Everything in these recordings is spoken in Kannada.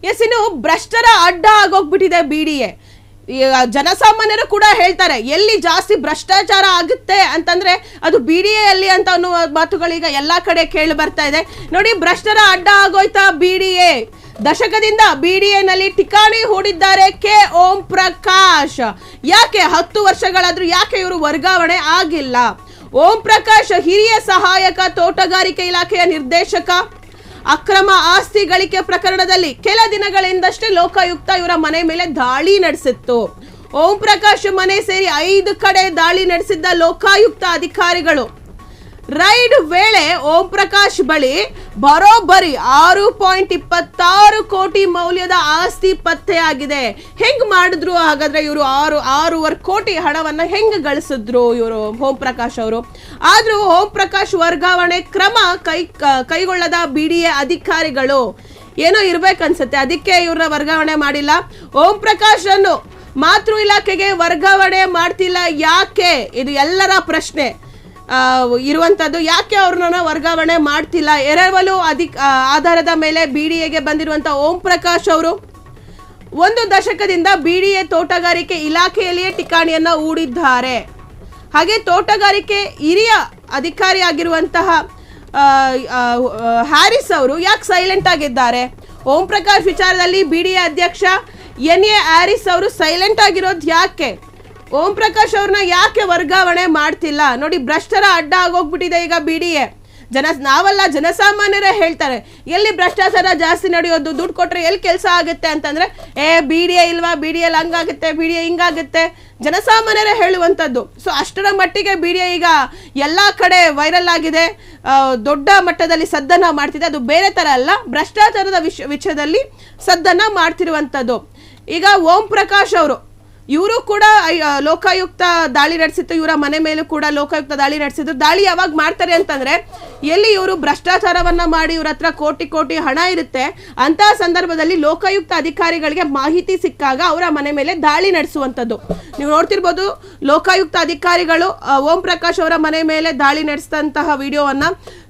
ಎಸ್, ಇನ್ನು ಭ್ರಷ್ಟರ ಅಡ್ಡ ಆಗೋಗ್ಬಿಟ್ಟಿದೆ BDA. ಜನಸಾಮಾನ್ಯರು ಕೂಡ ಹೇಳ್ತಾರೆ, ಎಲ್ಲಿ ಜಾಸ್ತಿ ಭ್ರಷ್ಟಾಚಾರ ಆಗುತ್ತೆ ಅಂತಂದ್ರೆ ಅದು BDA ಅಲ್ಲಿ ಅಂತ ಅನ್ನುವ ಮಾತುಗಳೀಗ ಎಲ್ಲಾ ಕಡೆ ಕೇಳಿ ಬರ್ತಾ ಇದೆ. ನೋಡಿ, ಭ್ರಷ್ಟರ ಅಡ್ಡ ಆಗೋಯ್ತಾ BDA. ದಶಕದಿಂದ BDA ನಲ್ಲಿ ಠಿಕಾಣಿ ಹೂಡಿದ್ದಾರೆ ಓಂ ಪ್ರಕಾಶ್. ಯಾಕೆ 10 ವರ್ಷಗಳಾದ್ರೂ ಯಾಕೆ ಇವರು ವರ್ಗಾವಣೆ ಆಗಿಲ್ಲ? ಓಂ ಪ್ರಕಾಶ್ ಹಿರಿಯ ಸಹಾಯಕ ತೋಟಗಾರಿಕೆ ಇಲಾಖೆಯ ನಿರ್ದೇಶಕ. ಅಕ್ರಮ ಆಸ್ತಿ ಗಳಿಕೆ ಪ್ರಕರಣದಲ್ಲಿ ಕೆಲ ದಿನಗಳಿಂದಷ್ಟೇ ಲೋಕಾಯುಕ್ತ ಇವರ ಮನೆ ಮೇಲೆ ದಾಳಿ ನಡೆಸಿತ್ತು. ಓಂ ಪ್ರಕಾಶ್ ಮನೆ ಸೇರಿ 5 ಕಡೆ ದಾಳಿ ನಡೆಸಿದ್ದ ಲೋಕಾಯುಕ್ತ ಅಧಿಕಾರಿಗಳು ರೈಡ್ ವೇಳೆ ಓಂ ಪ್ರಕಾಶ್ ಬಳಿ ಬರೋಬ್ಬರಿ 6.26 ಕೋಟಿ ಮೌಲ್ಯದ ಆಸ್ತಿ ಪತ್ತೆಯಾಗಿದೆ. ಹೆಂಗ್ ಮಾಡಿದ್ರು ಹಾಗಾದ್ರೆ ಇವರು 6.5 ಕೋಟಿ ಹಣವನ್ನ ಹೆಂಗ್ ಗಳಿಸಿದ್ರು ಇವರು ಓಂ ಪ್ರಕಾಶ್ ಅವರು? ಆದ್ರೂ ಓಂ ಪ್ರಕಾಶ್ ವರ್ಗಾವಣೆ ಕ್ರಮ ಕೈಗೊಳ್ಳದ BDA ಅಧಿಕಾರಿಗಳು ಏನೋ ಇರ್ಬೇಕನ್ಸುತ್ತೆ, ಅದಕ್ಕೆ ಇವ್ರನ್ನ ವರ್ಗಾವಣೆ ಮಾಡಿಲ್ಲ. ಓಂ ಪ್ರಕಾಶ್ ಅನ್ನು ಮಾತೃ ಇಲಾಖೆಗೆ ವರ್ಗಾವಣೆ ಮಾಡ್ತಿಲ್ಲ ಯಾಕೆ? ಇದು ಎಲ್ಲರ ಪ್ರಶ್ನೆ ಇರುವಂತದ್ದು. ಯಾಕೆ ಅವ್ರನ್ನ ವರ್ಗಾವಣೆ ಮಾಡ್ತಿಲ್ಲ? ಎರವಲು ಆಧಾರದ ಮೇಲೆ BDAಗೆ ಬಂದಿರುವಂತ ಓಂ ಪ್ರಕಾಶ್ ಅವರು 1 ದಶಕದಿಂದ BDA ತೋಟಗಾರಿಕೆ ಇಲಾಖೆಯಲ್ಲಿಯೇ ಠಿಕಾಣಿಯನ್ನ ಹೂಡಿದ್ದಾರೆ. ಹಾಗೆ ತೋಟಗಾರಿಕೆ ಹಿರಿಯ ಅಧಿಕಾರಿಯಾಗಿರುವಂತಹ ಹ್ಯಾರಿಸ್ ಅವರು ಯಾಕೆ ಸೈಲೆಂಟ್ ಆಗಿದ್ದಾರೆ? ಓಂ ಪ್ರಕಾಶ್ ವಿಚಾರದಲ್ಲಿ BDA ಅಧ್ಯಕ್ಷ NA ಹ್ಯಾರಿಸ್ ಅವರು ಸೈಲೆಂಟ್ ಆಗಿರೋದು ಯಾಕೆ? ಓಂ ಪ್ರಕಾಶ್ ಅವ್ರನ್ನ ಯಾಕೆ ವರ್ಗಾವಣೆ ಮಾಡ್ತಿಲ್ಲ? ನೋಡಿ, ಭ್ರಷ್ಟರ ಅಡ್ಡ ಆಗೋಗ್ಬಿಟ್ಟಿದೆ ಈಗ BDA. ನಾವೆಲ್ಲ ಜನಸಾಮಾನ್ಯರೇ ಹೇಳ್ತಾರೆ, ಎಲ್ಲಿ ಭ್ರಷ್ಟಾಚಾರ ಜಾಸ್ತಿ ನಡೆಯೋದು, ದುಡ್ಡು ಕೊಟ್ರೆ ಎಲ್ಲಿ ಕೆಲಸ ಆಗುತ್ತೆ ಅಂತಂದ್ರೆ BDA ಇಲ್ವಾ, BDA ಹಂಗಾಗುತ್ತೆ, BDA ಹಿಂಗಾಗುತ್ತೆ, ಜನಸಾಮಾನ್ಯರೇ ಹೇಳುವಂಥದ್ದು. ಸೊ ಅಷ್ಟರ ಮಟ್ಟಿಗೆ BDA ಈಗ ಎಲ್ಲ ಕಡೆ ವೈರಲ್ ಆಗಿದೆ, ದೊಡ್ಡ ಮಟ್ಟದಲ್ಲಿ ಸದ್ದನ್ನ ಮಾಡ್ತಿದೆ. ಅದು ಬೇರೆ ತರ ಅಲ್ಲ, ಭ್ರಷ್ಟಾಚಾರದ ವಿಷಯದಲ್ಲಿ ಸದ್ದನ್ನ ಮಾಡ್ತಿರುವಂಥದ್ದು. ಈಗ ಓಂ ಪ್ರಕಾಶ್ ಅವರು ಇವರು ಕೂಡ ಲೋಕಾಯುಕ್ತ ದಾಳಿ ನಡೆಸಿತ್ತು, ಇವರ ಮನೆ ಮೇಲೂ ಕೂಡ ಲೋಕಾಯುಕ್ತ ದಾಳಿ ನಡೆಸಿದ್ರು. ದಾಳಿ ಯಾವಾಗ ಮಾಡ್ತಾರೆ ಅಂತಂದ್ರೆ ಎಲ್ಲಿ ಇವರು ಭ್ರಷ್ಟಾಚಾರವನ್ನ ಮಾಡಿ ಇವ್ರ ಹತ್ರ ಕೋಟಿ ಹಣ ಇರುತ್ತೆ ಅಂತ ಸಂದರ್ಭದಲ್ಲಿ ಲೋಕಾಯುಕ್ತ ಅಧಿಕಾರಿಗಳಿಗೆ ಮಾಹಿತಿ ಸಿಕ್ಕಾಗ ಅವರ ಮನೆ ಮೇಲೆ ದಾಳಿ ನಡೆಸುವಂಥದ್ದು. ನೀವು ನೋಡ್ತಿರ್ಬೋದು, ಲೋಕಾಯುಕ್ತ ಅಧಿಕಾರಿಗಳು ಓಂ ಪ್ರಕಾಶ್ ಅವರ ಮನೆ ಮೇಲೆ ದಾಳಿ ನಡೆಸಿದಂತಹ ವಿಡಿಯೋವನ್ನ.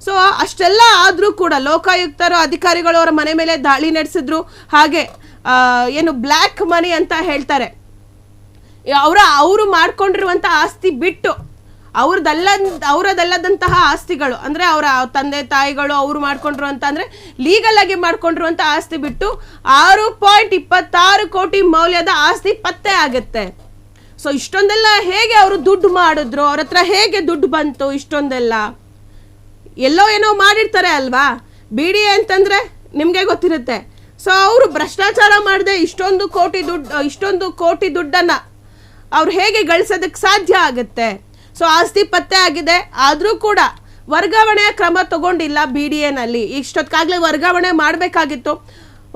ಸೊ ಅಷ್ಟೆಲ್ಲ ಆದ್ರೂ ಕೂಡ ಲೋಕಾಯುಕ್ತರು ಅಧಿಕಾರಿಗಳು ಅವರ ಮನೆ ಮೇಲೆ ದಾಳಿ ನಡೆಸಿದ್ರು. ಹಾಗೆ ಏನು ಬ್ಲ್ಯಾಕ್ ಮನಿ ಅಂತ ಹೇಳ್ತಾರೆ, ಅವರು ಮಾಡ್ಕೊಂಡಿರುವಂತ ಆಸ್ತಿ ಬಿಟ್ಟು ಅವರದಲ್ಲದಂತಹ ಆಸ್ತಿಗಳು ಅಂದ್ರೆ ಅವರ ತಂದೆ ತಾಯಿಗಳು ಅವರು ಮಾಡ್ಕೊಂಡಿರುವಂತ ಅಂದ್ರೆ ಲೀಗಲ್ ಆಗಿ ಮಾಡ್ಕೊಂಡಿರುವಂತ ಆಸ್ತಿ ಬಿಟ್ಟು 6.26 ಕೋಟಿ ಮೌಲ್ಯದ ಆಸ್ತಿ ಪತ್ತೆ ಆಗುತ್ತೆ. ಸೊ ಇಷ್ಟೊಂದೆಲ್ಲ ಹೇಗೆ ಅವರು ದುಡ್ಡು ಮಾಡಿದ್ರು? ಅವ್ರ ಹತ್ರ ಹೇಗೆ ದುಡ್ಡು ಬಂತು? ಇಷ್ಟೊಂದೆಲ್ಲ ಎಲ್ಲೋ ಏನೋ ಮಾಡಿರ್ತಾರೆ ಅಲ್ವಾ? BDA ಅಂತಂದ್ರೆ ನಿಮ್ಗೆ ಗೊತ್ತಿರುತ್ತೆ. ಸೊ ಅವರು ಭ್ರಷ್ಟಾಚಾರ ಮಾಡದೆ ಇಷ್ಟೊಂದು ಕೋಟಿ ದುಡ್ಡನ್ನ ಅವ್ರು ಹೇಗೆ ಗಳಿಸೋದಕ್ಕೆ ಸಾಧ್ಯ ಆಗುತ್ತೆ? ಸೊ ಆಸ್ತಿ ಪತ್ತೆ ಆಗಿದೆ, ಆದ್ರೂ ಕೂಡ ವರ್ಗಾವಣೆಯ ಕ್ರಮ ತಗೊಂಡಿಲ್ಲ BDA ನಲ್ಲಿ. ಇಷ್ಟೊತ್ತಾಗ್ಲೇ ವರ್ಗಾವಣೆ ಮಾಡಬೇಕಾಗಿತ್ತು.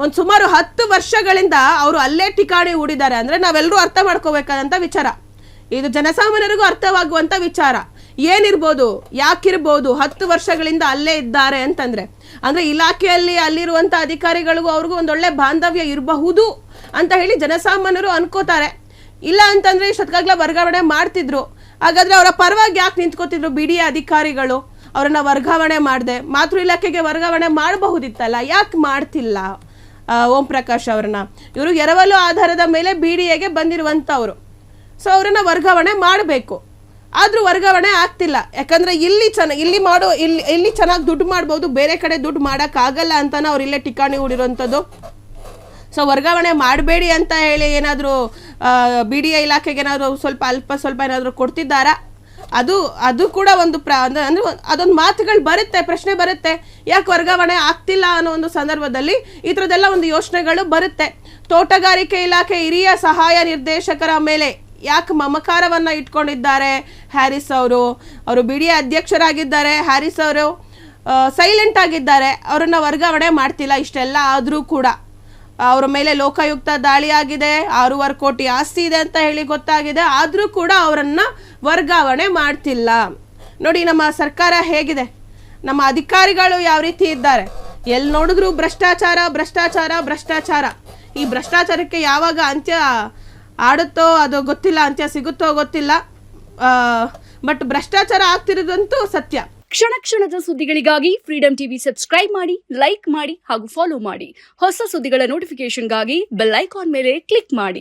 ಒಂದು ಸುಮಾರು 10 ವರ್ಷಗಳಿಂದ ಅವರು ಅಲ್ಲೇ ಠಿಕಾಣಿ ಹೂಡಿದ್ದಾರೆ ಅಂದ್ರೆ ನಾವೆಲ್ಲರೂ ಅರ್ಥ ಮಾಡ್ಕೋಬೇಕಾದಂತ ವಿಚಾರ. ಇದು ಜನಸಾಮಾನ್ಯರಿಗೂ ಅರ್ಥವಾಗುವಂತ ವಿಚಾರ. ಏನಿರ್ಬೋದು, ಯಾಕಿರ್ಬೋದು 10 ವರ್ಷಗಳಿಂದ ಅಲ್ಲೇ ಇದ್ದಾರೆ ಅಂತಂದ್ರೆ ಅಂದ್ರೆ ಇಲಾಖೆಯಲ್ಲಿ ಅಲ್ಲಿರುವಂತ ಅಧಿಕಾರಿಗಳಿಗೂ ಅವ್ರಿಗೂ ಒಂದೊಳ್ಳೆ ಬಾಂಧವ್ಯ ಇರಬಹುದು ಅಂತ ಹೇಳಿ ಜನಸಾಮಾನ್ಯರು ಅನ್ಕೋತಾರೆ. ಇಲ್ಲ ಅಂತಂದ್ರೆ ಇಷ್ಟೊತ್ತಾಗ್ಲೇ ವರ್ಗಾವಣೆ ಮಾಡ್ತಿದ್ರು. ಹಾಗಾದ್ರೆ ಅವರ ಪರವಾಗಿ ಯಾಕೆ ನಿಂತ್ಕೋತಿದ್ರು BDA ಅಧಿಕಾರಿಗಳು? ಅವರನ್ನ ವರ್ಗಾವಣೆ ಮಾಡದೆ ಮಾತೃ ಇಲಾಖೆಗೆ ವರ್ಗಾವಣೆ ಮಾಡಬಹುದಿತ್ತಲ್ಲ, ಯಾಕೆ ಮಾಡ್ತಿಲ್ಲ ಓಂ ಪ್ರಕಾಶ್ ಅವ್ರನ್ನ? ಇವರು ಎರವಲು ಆಧಾರದ ಮೇಲೆ BDAಗೆ ಬಂದಿರುವಂತವ್ರು. ಸೊ ಅವರನ್ನ ವರ್ಗಾವಣೆ ಮಾಡಬೇಕು, ಆದ್ರೂ ವರ್ಗಾವಣೆ ಆಗ್ತಿಲ್ಲ. ಯಾಕಂದ್ರೆ ಇಲ್ಲಿ ಚೆನ್ನಾಗಿ ದುಡ್ಡು ಮಾಡ್ಬೋದು, ಬೇರೆ ಕಡೆ ದುಡ್ಡು ಮಾಡಕ್ ಆಗಲ್ಲ ಅಂತಾನೆ ಅವ್ರು ಇಲ್ಲೇ ಠಿಕಾಣಿ ಹೂಡಿರುವಂಥದ್ದು. ಸೊ ವರ್ಗಾವಣೆ ಮಾಡಬೇಡಿ ಅಂತ ಹೇಳಿ ಏನಾದರೂ BDA ಇಲಾಖೆಗೆ ಏನಾದರೂ ಸ್ವಲ್ಪ ಏನಾದರೂ ಕೊಡ್ತಿದ್ದಾರಾ? ಅದು ಕೂಡ ಒಂದು ಅಂದ್ರೆ ಅದೊಂದು ಮಾತುಗಳು ಬರುತ್ತೆ, ಪ್ರಶ್ನೆ ಬರುತ್ತೆ, ಯಾಕೆ ವರ್ಗಾವಣೆ ಆಗ್ತಿಲ್ಲ ಅನ್ನೋ ಒಂದು ಸಂದರ್ಭದಲ್ಲಿ ಈ ಥರದ್ದೆಲ್ಲ ಒಂದು ಯೋಚನೆಗಳು ಬರುತ್ತೆ. ತೋಟಗಾರಿಕೆ ಇಲಾಖೆ ಹಿರಿಯ ಸಹಾಯ ನಿರ್ದೇಶಕರ ಮೇಲೆ ಯಾಕೆ ಮಮಕಾರವನ್ನ ಇಟ್ಕೊಂಡಿದ್ದಾರೆ ಹ್ಯಾರಿಸ್ ಅವರು? BDA ಅಧ್ಯಕ್ಷರಾಗಿದ್ದಾರೆ ಹ್ಯಾರಿಸ್ ಅವರು, ಸೈಲೆಂಟ್ ಆಗಿದ್ದಾರೆ, ಅವರನ್ನ ವರ್ಗಾವಣೆ ಮಾಡ್ತಿಲ್ಲ. ಇಷ್ಟೆಲ್ಲ ಆದರೂ ಕೂಡ ಅವರ ಮೇಲೆ ಲೋಕಾಯುಕ್ತ ದಾಳಿ ಆಗಿದೆ, 6.5 ಕೋಟಿ ಆಸ್ತಿ ಇದೆ ಅಂತ ಹೇಳಿ ಗೊತ್ತಾಗಿದೆ, ಆದ್ರೂ ಕೂಡ ಅವರನ್ನ ವರ್ಗಾವಣೆ ಮಾಡ್ತಿಲ್ಲ. ನೋಡಿ ನಮ್ಮ ಸರ್ಕಾರ ಹೇಗಿದೆ, ನಮ್ಮ ಅಧಿಕಾರಿಗಳು ಯಾವ ರೀತಿ ಇದ್ದಾರೆ, ಎಲ್ಲಿ ನೋಡಿದ್ರು ಭ್ರಷ್ಟಾಚಾರ. ಈ ಭ್ರಷ್ಟಾಚಾರಕ್ಕೆ ಯಾವಾಗ ಅಂತ್ಯ ಆಡುತ್ತೋ ಅದು ಗೊತ್ತಿಲ್ಲ, ಅಂತ್ಯ ಸಿಗುತ್ತೋ ಗೊತ್ತಿಲ್ಲ. ಬಟ್ ಭ್ರಷ್ಟಾಚಾರ ಆಗ್ತಿರೋದಂತೂ ಸತ್ಯ. ಕ್ಷಣ ಕ್ಷಣದ ಸುದ್ದಿಗಳಿಗಾಗಿ ಫ್ರೀಡಂ ಟಿವಿ ಸಬ್ಸ್ಕ್ರೈಬ್ ಮಾಡಿ, ಲೈಕ್ ಮಾಡಿ ಹಾಗೂ ಫಾಲೋ ಮಾಡಿ. ಹೊಸ ಸುದ್ದಿಗಳ ನೋಟಿಫಿಕೇಶನ್ಗಾಗಿ ಬೆಲ್ ಐಕಾನ್ ಮೇಲೆ ಕ್ಲಿಕ್ ಮಾಡಿ.